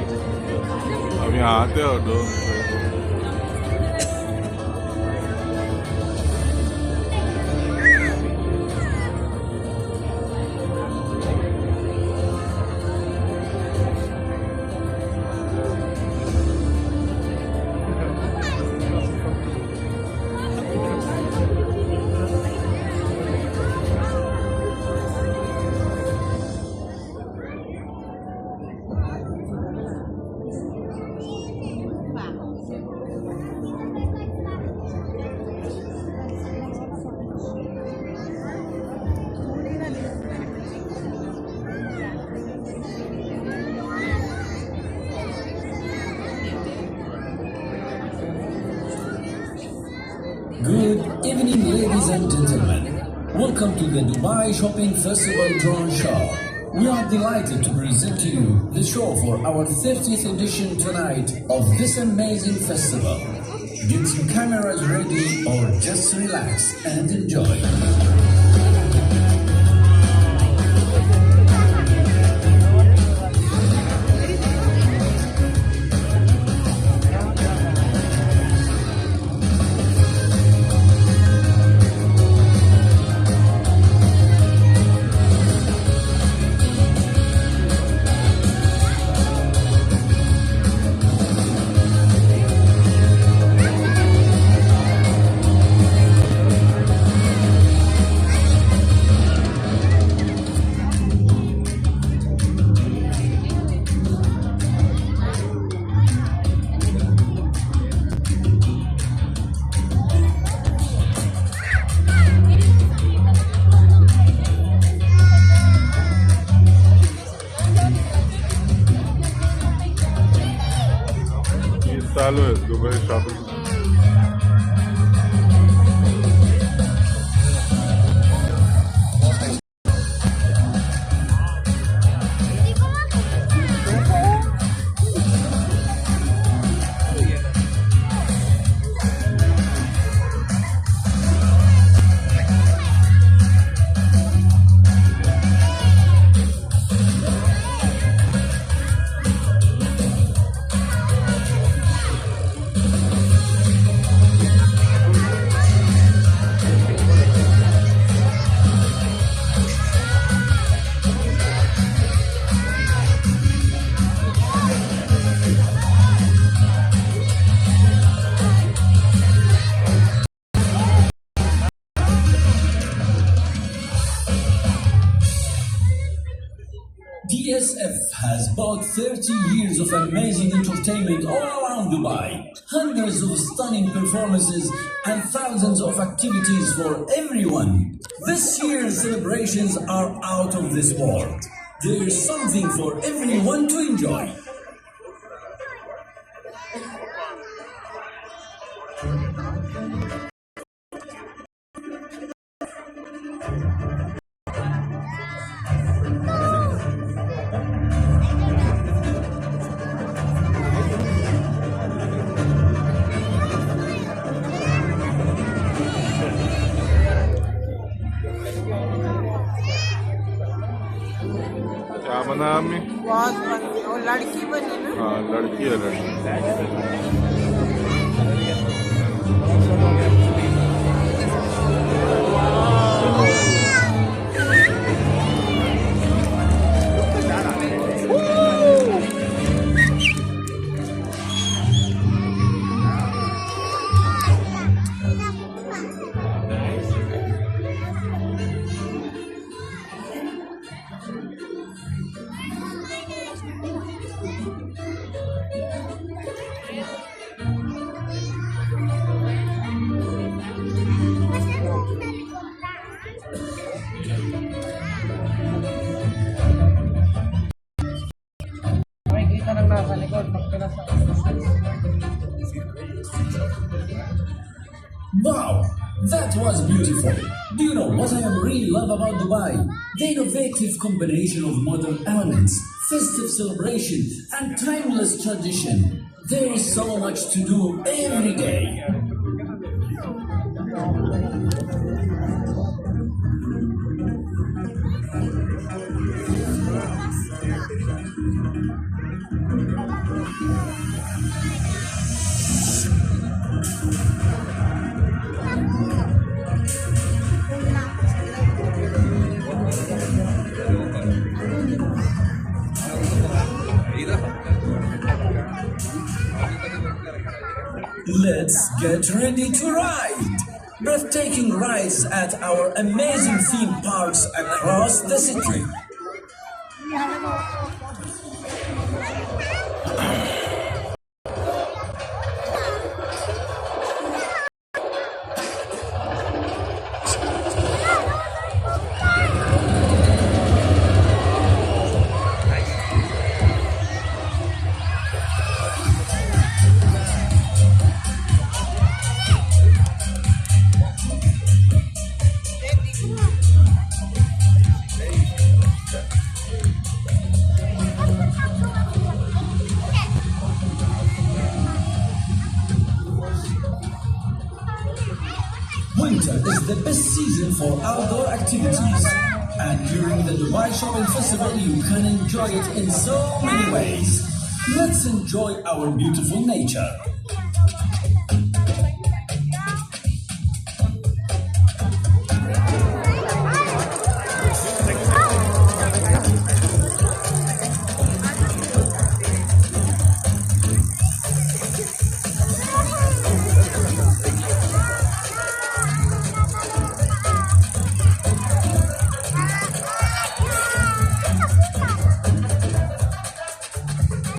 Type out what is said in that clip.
अब यहाँ आते हो तो Good evening, ladies and gentlemen. Welcome to the Dubai Shopping Festival Drone Show. We are delighted to present to you the show for our 30th edition tonight of this amazing festival. Get your cameras ready or just relax and enjoy. चालू है Dubai shopping DSF has bought 30 years of amazing entertainment all around Dubai. Hundreds of stunning performances and thousands of activities for everyone. This year's celebrations are out of this world. There's something for everyone to enjoy. क्या बना अम्मी? बहुत बनी और लड़की बनी ना। हाँ लड़की है लड़की Wow, that was beautiful. Do you know what I really love about Dubai? The innovative combination of modern elements, festive celebration, and timeless tradition. There is so much to do every day. Let's get ready to ride! Breathtaking rides at our amazing theme parks across the city. Winter is the best season for outdoor activities, and during the Dubai Shopping Festival you can enjoy it in so many ways. Let's enjoy our beautiful nature.